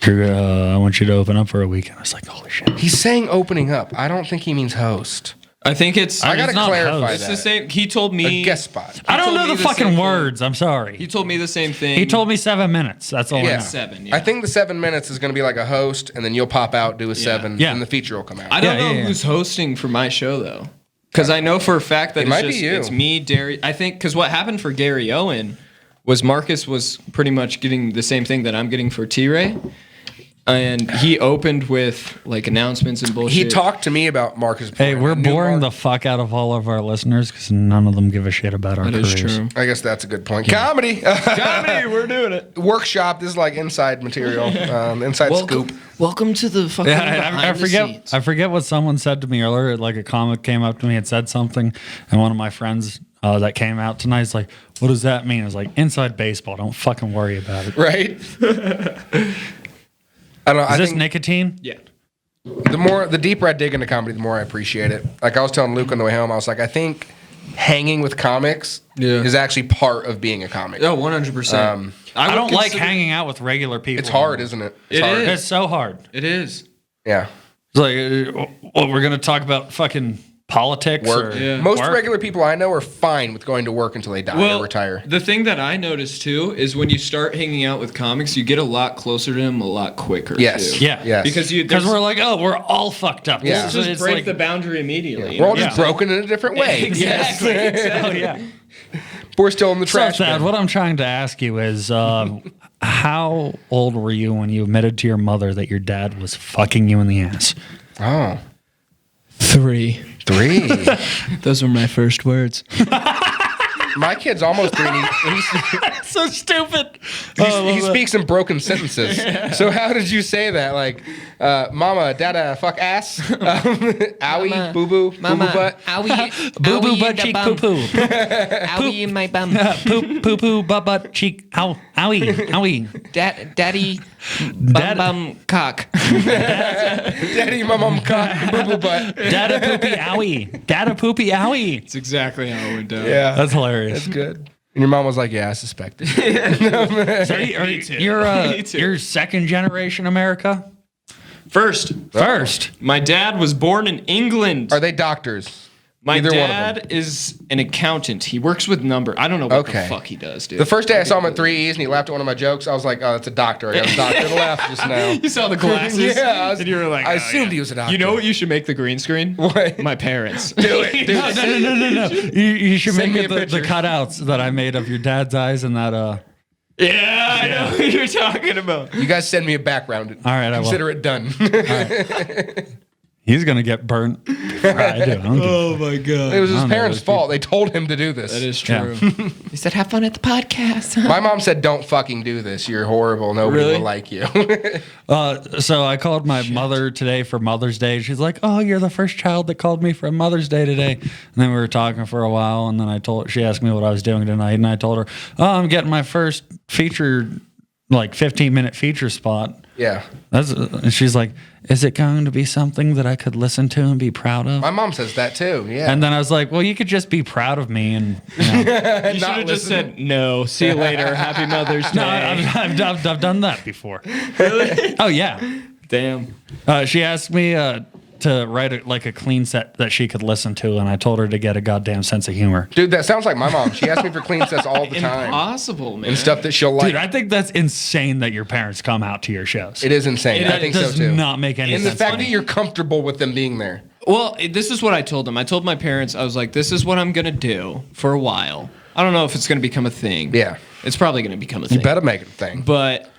I want you to open up for a weekend. I was like, holy shit. He's saying opening up. I don't think he means host. I think it's... I got to clarify It's that. the same... He told me... A guest spot. I don't know me the the fucking same words. I'm sorry. He told me the same thing. He told me 7 minutes. That's all I know. 7, yeah. I think the 7 minutes is going to be like a host, and then you'll pop out, do a 7, Yeah. and the feature will come out. I don't know who's hosting for my show, though. Because I know for a fact that It might be you. it's me, Derry. I think... Because what happened for Gary Owen was Marcus was pretty much getting the same thing that I'm getting for T-Ray. And he opened with like announcements and bullshit. He talked to me about Marcus. Hey, we're boring the fuck out of all of our listeners because none of them give a shit about our careers. That is true. I guess that's a good point. Comedy. Comedy, we're doing it. Workshop. This is like inside material. Inside scoop. Welcome to the fucking I forget what someone said to me earlier. Like a comic came up to me and said something, and one of my friends that came out tonight is like, "What does that mean?" I was like, "Inside baseball. Don't fucking worry about it." Right. I don't know. Is this nicotine? Yeah. The deeper I dig into comedy, the more I appreciate it. Like I was telling Luke on the way home, I was like, I think hanging with comics is actually part of being a comic. Oh, 100%. I don't like hanging out with regular people. It's hard, isn't it? It's hard. It's so hard. It is. Yeah. It's like, we're going to talk about fucking politics? Work. Or Most work? regular people I know are fine with going to work until they die or retire. The thing that I noticed too is when you start hanging out with comics, you get a lot closer to them a lot quicker. Yes. Too. Yeah. Yes. Because we're like, oh, we're all fucked up. Yeah. just break the boundary immediately. We're all just broken in a different way. Exactly. Exactly. yeah. We're still in the So trash sad. bin. What I'm trying to ask you is, how old were you when you admitted to your mother that your dad was fucking you in the ass? Oh. 3. 3. Those were my first words. My kid's almost 3. And So stupid. he speaks in broken sentences. So how did you say that? Like, mama, dada, fuck ass, owie, boo boo, boo boo butt, Owie, Boo boo owie butt in the cheek bum. poo poo. Owie in my bum. Poo poo butt cheek. Ow, owie, owie. Daddy, Dad- bum cock. daddy, mama, cock, boo boo butt. Dada poopy owie. Dada poopy owie. It's exactly how it went down. Yeah, That's hilarious. that's good. And your mom was like, "Yeah, I suspected." So Me too. you're Me too. you're second generation America. First, my dad was born in England. Are they doctors? My Either one of dad is an accountant. He works with numbers. I don't know what Okay. the fuck he does, dude. The first day I saw him at 3 E's and he laughed at one of my jokes, I was like, "Oh, that's a doctor." I got a doctor to the left just now. You saw the glasses. Yeah, and you were like, I oh, assumed yeah. he was a doctor. You know what you should make the green screen? What? My parents. Do it. No. You should Send make me a it the picture. cutouts that I made of your dad's eyes and that. Yeah, I know what you're talking about. You guys send me a background. All right, I will. Consider it done. He's gonna get burnt. Before I do. I don't give a Oh my god. It was his don't know parents' those fault. They told him to do this. That is Yeah. true. He said, "Have fun at the podcast." My mom said, "Don't fucking do this. You're horrible. Nobody Really? will like you." So I called my mother today for Mother's Day. She's like, "Oh, you're the first child that called me for Mother's Day today." And then we were talking for a while, and then she asked me what I was doing tonight, and I told her, "Oh, I'm getting my first feature, like 15-minute feature spot." Yeah. And she's like, "Is it going to be something that I could listen to and be proud of?" My mom says that too. Yeah. And then I was like, "Well, you could just be proud of me." And You should have just said, no, see you later. Happy Mother's Day. no, I've done that before. Really? Oh yeah. Damn. She asked me to write a clean set that she could listen to, and I told her to get a goddamn sense of humor. Dude, that sounds like my mom. She asks me for clean sets all the time. Impossible, man. And stuff that she'll like. Dude, I think that's insane that your parents come out to your shows. It is insane. I think so does too. not make any And the sense. fact to that me. you're comfortable with them being there. Well, this is what I told them. I told my parents, I was like, this is what I'm going to do for a while. I don't know if it's going to become a thing. Yeah. It's probably going to become a thing. You better make it a thing. But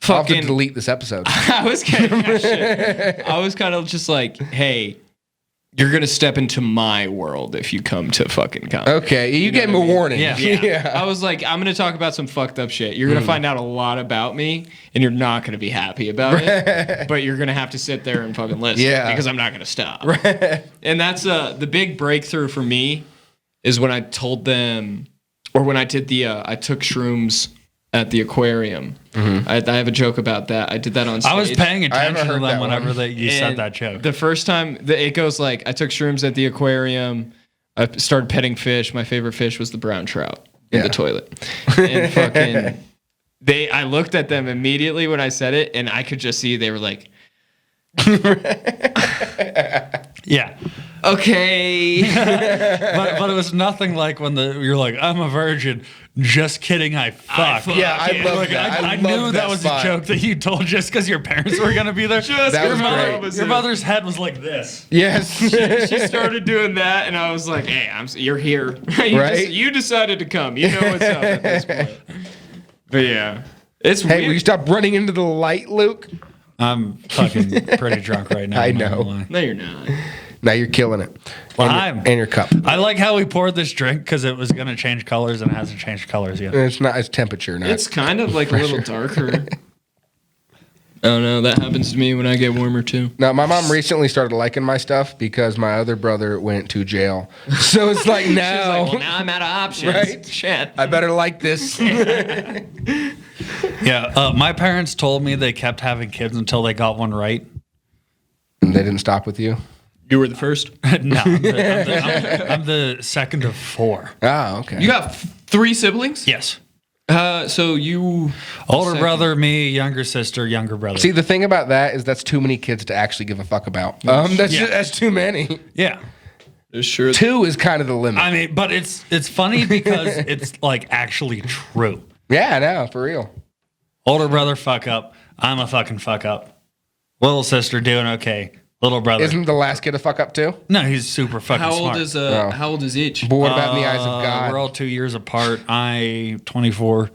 I'll have to fucking, delete this episode. I was kind of just like, hey, you're going to step into my world if you come to fucking comedy. Okay, you gave him what a I mean? warning. Yeah. I was like, I'm going to talk about some fucked up shit. You're going to find out a lot about me, and you're not going to be happy about it. But you're going to have to sit there and fucking listen. Yeah. Because I'm not going to stop. And that's the big breakthrough for me is when I told them, or when I did I took shrooms at the aquarium. I have a joke about that. I did that on stage. I was paying I haven't attention to heard them that whenever one. you said And that joke. The first time it goes like, I took shrooms at the aquarium. I started petting fish. My favorite fish was the brown trout in the toilet. And fucking, I looked at them immediately when I said it, and I could just see they were like, Yeah. okay. But it was nothing like when you're like, I'm a virgin. Just kidding, I fuck. Yeah, I love Like, that. I I knew love that was spot. a joke that you told just because your parents were gonna be there. That was great. Your mother's head was like this. Yes. She started doing that, and I was like, hey, you're here. Right? You decided to come. You know what's up at this point. But yeah, it's Hey, weird. will you stop running into the light, Luke? I'm fucking pretty drunk right now. I I'm not know. gonna lie. No, you're not. Now you're killing it. Well, and your cup. I like how we poured this drink because it was going to change colors and it hasn't changed colors yet. It's not. It's temperature. Not. It's kind of like a little darker. Oh no, that happens to me when I get warmer too. Now, my mom recently started liking my stuff because my other brother went to jail. So it's like now, She's like, well, now I'm out of options. Right? Shit. I better like this. Yeah, my parents told me they kept having kids until they got one right. And they didn't stop with you? You were the first. No, I'm the second of 4. Oh, okay. You got 3 siblings? Yes. So you Older second. brother, me, younger sister, younger brother. See, the thing about that is that's too many kids to actually give a fuck about. That's too many. Yeah. Sure. 2 is kind of the limit. I mean, but it's funny because it's like actually true. Yeah, no, for real. Older brother, fuck up. I'm a fucking fuck up. Little sister doing okay. Little brother. Isn't the last kid a fuck up too? No, he's super fucking How smart. old is each? But what about in the eyes of God? We're all 2 years apart. I 24.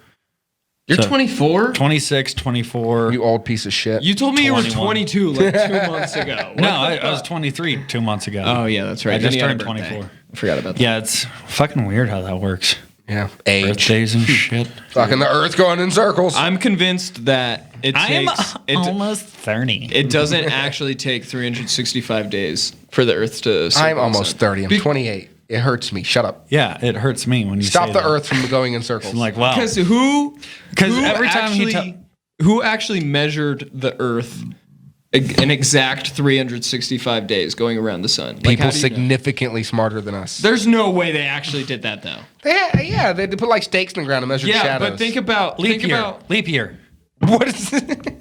You're So- 24? 26, 24. You old piece of shit. You told me you were 21. 22 like 2 months ago. No, I was 23 2 months ago. Oh yeah, that's right. I just Then you had a turned birthday. 24. I forgot about that. Yeah, it's fucking weird how that works. Yeah. Age. Birthdays and shit. Fucking the earth going in circles. I'm convinced that it I am takes almost 30. it doesn't actually take 365 days for the Earth to. circle I'm the almost sun. 30. I'm 28. It hurts me. Shut up. Yeah, it hurts me when you Stop say the that. earth from going in circles. I'm like, wow. Because every time he who actually measured the Earth an exact 365 days going around the sun? Like, people how do you know? significantly smarter than us. There's no way they actually did that though. Yeah, they put like stakes in the ground and measure Yeah, shadows. but think about leap year. Leap year. What is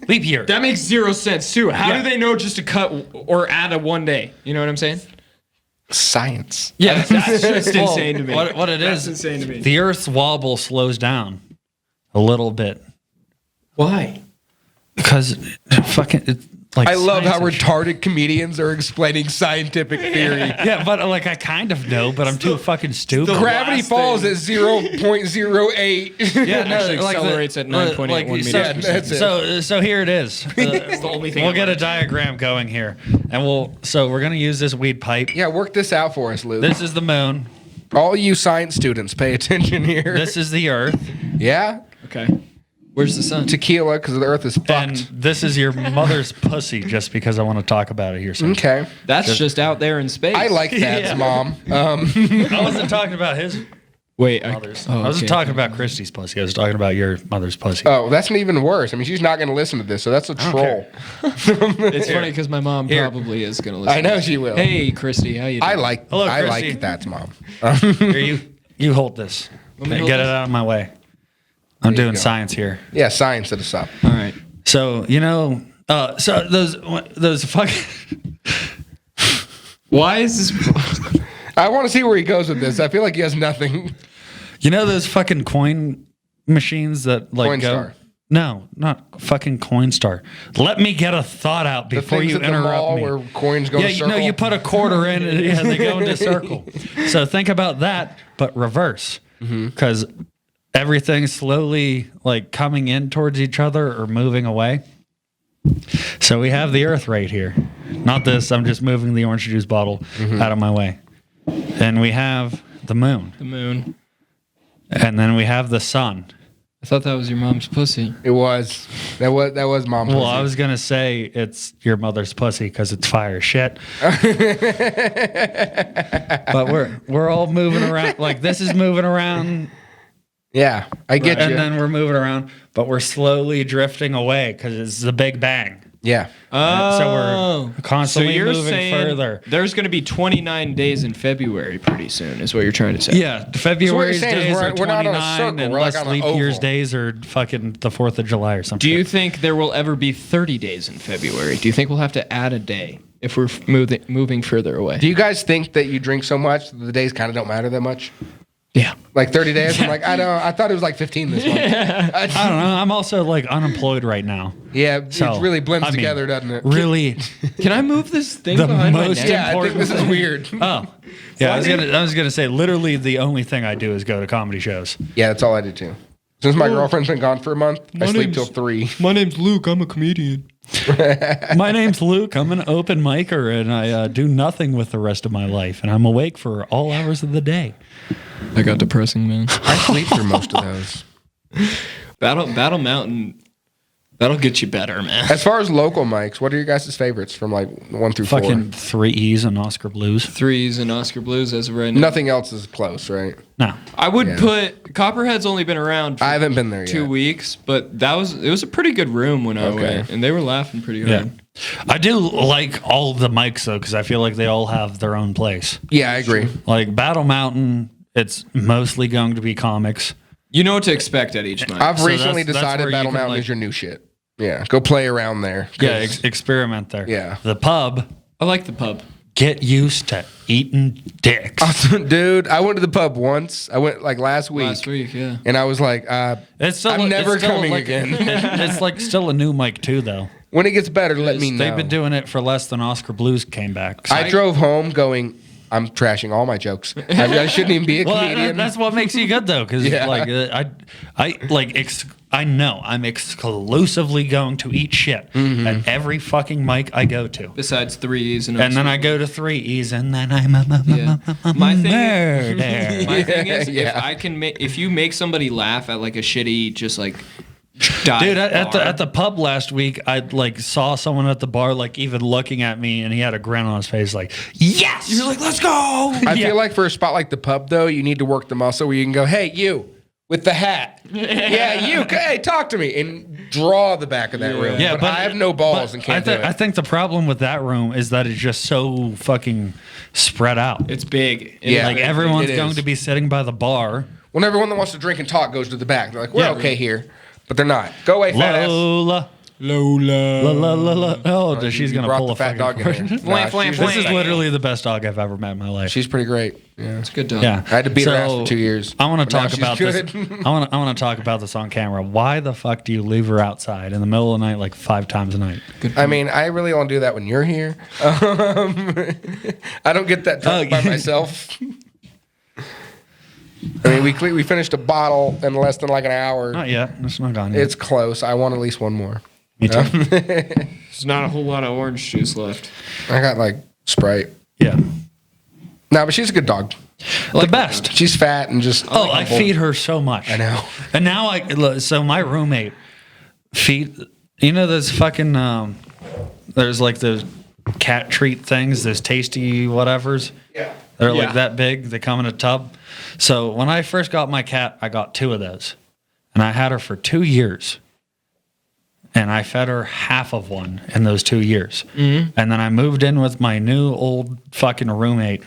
Leap year. that makes 0 sense too. How Yeah. do they know just to cut or add a 1 day? You know what I'm saying? science? Yeah, that's just Well, insane to me. What it That's is, insane to me. the Earth's wobble slows down a little bit Why? because fucking it's like I love how science and retarded comedians are explaining scientific theory. yeah, but like I kind of know, but I'm too fucking stupid. Gravity last falls thing. at 0.08. Yeah, no, Actually like accelerates at 9.81 meters Yeah, that's it. So here it is. It's the only thing. We'll get a diagram going here, and we're gonna use this weed pipe. Yeah, work this out for us, Luke. This is the moon. All you science students, pay attention here. This is the Earth, Yeah? Okay. Where's the sun? Tequila, because the earth is and fucked. this is your mother's pussy. Just because I want to talk about it here. Soon. Okay. That's just out there in space. I like that, Yeah. Mom. I wasn't talking about his Wait. mother's. Oh, I wasn't okay. talking about Christy's pussy. I was talking about your mother's pussy. Oh, that's even worse. I mean, she's not going to listen to this, so that's a troll. It's funny because my mom Here. probably is gonna listen. I know she will. Hey, Christy, how you doing? I like Hello, I Chrissy. like that, Mom. Here, you hold this. me Get hold it this? out of my way. I'm doing go. science here. Yeah, science set us up. All right. So so those fucking. Why is this? I want to see where he goes with this. I feel like he has nothing. You know those fucking coin machines that like Coinstar. go. No, not fucking Coinstar. Let me get a thought out The before things you at the mall interrupt me. where coins go Yeah, in a you circle. know, you put a quarter in, and yeah, they go into a circle. So think about that, but reverse, because everything's slowly like coming in towards each other or moving away. So we have the Earth right here. Not this. I'm just moving the orange juice bottle out of my way. And we have the moon, The moon. and then we have the sun. I thought that was your mom's pussy. It was. That was Mom's. Well, pussy. I was gonna say it's your mother's pussy because it's fire shit. But we're all moving around. Like this is moving around, Yeah, I get and you. then we're moving around, but we're slowly drifting away because it's the Big Bang. Yeah. So we're constantly moving further. there's going to be 29 days in February pretty soon, is what you're trying to say. Yeah, February's saying is days we're- are we're not on a 29, circle, and we're like less on an leap year's oval. days are fucking the 4th of July or something. Do you think there will ever be 30 days in February? Do you think we'll have to add a day if we're moving further away? Do you guys think that you drink so much that the days kind of don't matter that much? Yeah. Like 30 days? I'm like, I thought it was like 15 this month. I don't know. I'm also like unemployed right now. Yeah, So, it really blends I mean, together, doesn't it? Really? Can I move this thing The behind my most neck? Yeah, I think this is weird. Oh, yeah. I was gonna say literally the only thing I do is go to comedy shows. Yeah, that's all I do too. Since my girlfriend's been gone for a month, I sleep till 3. My name's Luke. I'm a comedian. My name's Luke. I'm an open micer, and I do nothing with the rest of my life, and I'm awake for all hours of the day. I got depressing, man. I sleep through most of those. Battle Mountain, that'll get you better, man. As far as local mics, what are your guys' favorites from like 1 through 4? Fucking 3 E's and Oscar Blues. 3s and Oscar Blues as of right now. Nothing else is close, right? No. I would put Copperhead's only been around for I haven't been there 2 yet. weeks, but it was a pretty good room when I went, and they were laughing pretty hard. Yeah. I do like all the mics, though, because I feel like they all have their own place. Yeah, I agree. Like Battle Mountain, it's mostly going to be comics. You know what to expect at each night. I've So recently that's decided where you Battle can, Mountain like- is your new shit. Yeah, go play around there. Yeah, experiment there. Yeah. The pub, I like the pub. get used to eating dicks. Dude, I went to the pub once. I went like last week. Yeah. And I was like, It's still, I'm never it's still coming like- again. It's like still a new mic, too, though. when it gets better, let me know. They've been doing it for less than Oscar Blues came back. So I drove home going, I'm trashing all my jokes. I shouldn't even be a well, comedian. that's what makes you good, though, because Yeah. I know I'm exclusively going to eat shit at every fucking mic I go to. Besides 3s and And then I go to 3 E's, and then I'm a My thing- murder. My thing is, Yeah. if you make somebody laugh at like a shitty, just like dive Dude, at bar. the pub last week, I like saw someone at the bar like even looking at me, and he had a grin on his face, like, yes. You're like, let's go. I feel like for a spot like the pub, though, you need to work the muscle where you can go, hey, you with the hat. Yeah, you. Hey, talk to me. And draw the back of that room. Yeah, but I have no balls and can't do it. I think the problem with that room is that it's just so fucking spread out. It's big. Yeah. Like everyone's it going is. to be sitting by the bar. When everyone that wants to drink and talk goes to the back, they're like, we're Yeah. okay here. But they're not. Go away, fat ass. Lola. Lola. La, la, la, la. Oh, she's You going to brought pull the a fat fucking dog in here. Nah, she's- This is literally the best dog I've ever met in my life. She's pretty great. Yeah. It's a good dog. Yeah, I had to beat her ass for 2 years. I want to but now talk she's about this. good. I want to talk about this on camera. Why the fuck do you leave her outside in the middle of the night like 5 times a night? I mean, I really don't do that when you're here. I don't get that drunk by myself. I mean, we finished a bottle in less than like an hour. Not yet. It's not gone yet. It's close. I want at least one more. Me too. There's not a whole lot of orange juice left. I got like Sprite. Yeah. No, but she's a good dog. The best. She's fat and just. Oh, I feed her so much. I know. And now so my roommate those fucking there's like the cat treat things, those tasty whatevers. Yeah. They're Yeah. like that big. They come in a tub. So when I first got my cat, I got 2 of those. And I had her for 2 years. And I fed her half of one in those 2 years. Mm-hmm. And then I moved in with my new old fucking roommate.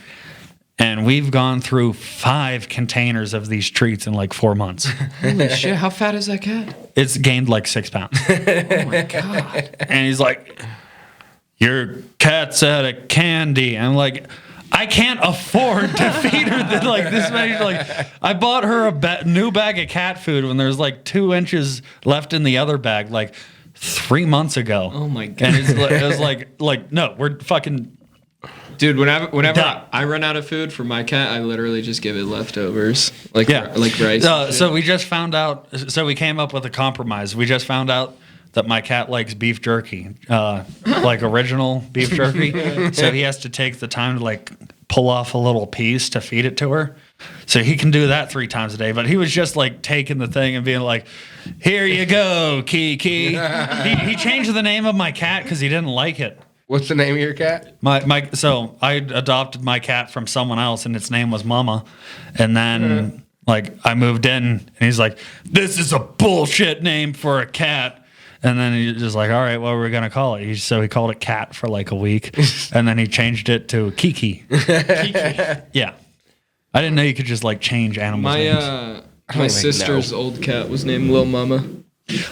And we've gone through 5 containers of these treats in like 4 months. Holy shit! How fat is that cat? It's gained like 6 pounds. Oh my god! And he's like, your cat's out of candy. I'm like, I can't afford to feed her this many. Like, I bought her a new bag of cat food when there's like 2 inches left in the other bag, like 3 months ago. Oh my god! And it was like, no, we're fucking. Dude, whenever Done. I run out of food for my cat, I literally just give it leftovers, like rice. So we just found out. So we came up with a compromise. We just found out that my cat likes beef jerky, like original beef jerky. So he has to take the time to like pull off a little piece to feed it to her. So he can do that 3 times a day. But he was just like taking the thing and being like, "Here you go, Kiki." He changed the name of my cat because he didn't like it. What's the name of your cat? So I adopted my cat from someone else, and its name was Mama. And then like I moved in, and he's like, "This is a bullshit name for a cat." And then he's just like, "All right, what are we gonna call it?" So he called it Cat for like a week, and then he changed it to Kiki. Yeah, I didn't know you could just like change animals' names. My sister's old cat was named Lil Mama.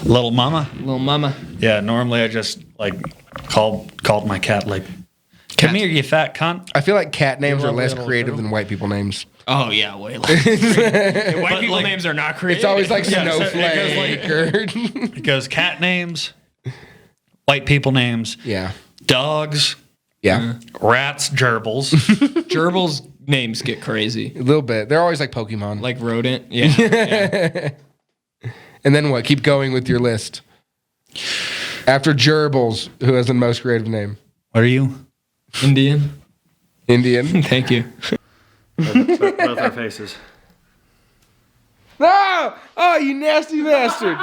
Little Mama. Lil Mama. Yeah, normally I just like called my cat like, "Come here, you fat cunt." I feel like cat names are love less little creative girl. than white people names. Oh yeah, way less. White people like- names are not creative. It's always like Yeah, so it snowflake or It goes cat names, white people names, yeah, dogs, yeah, rats, gerbils. gerbils names get crazy. a little bit. They're always like Pokemon. Like rodent. Yeah. And then what? Keep going with your list. After Gerbils, who has the most creative name? What are you? Indian. Indian. Thank you. Both our faces. No! Oh, you nasty bastard.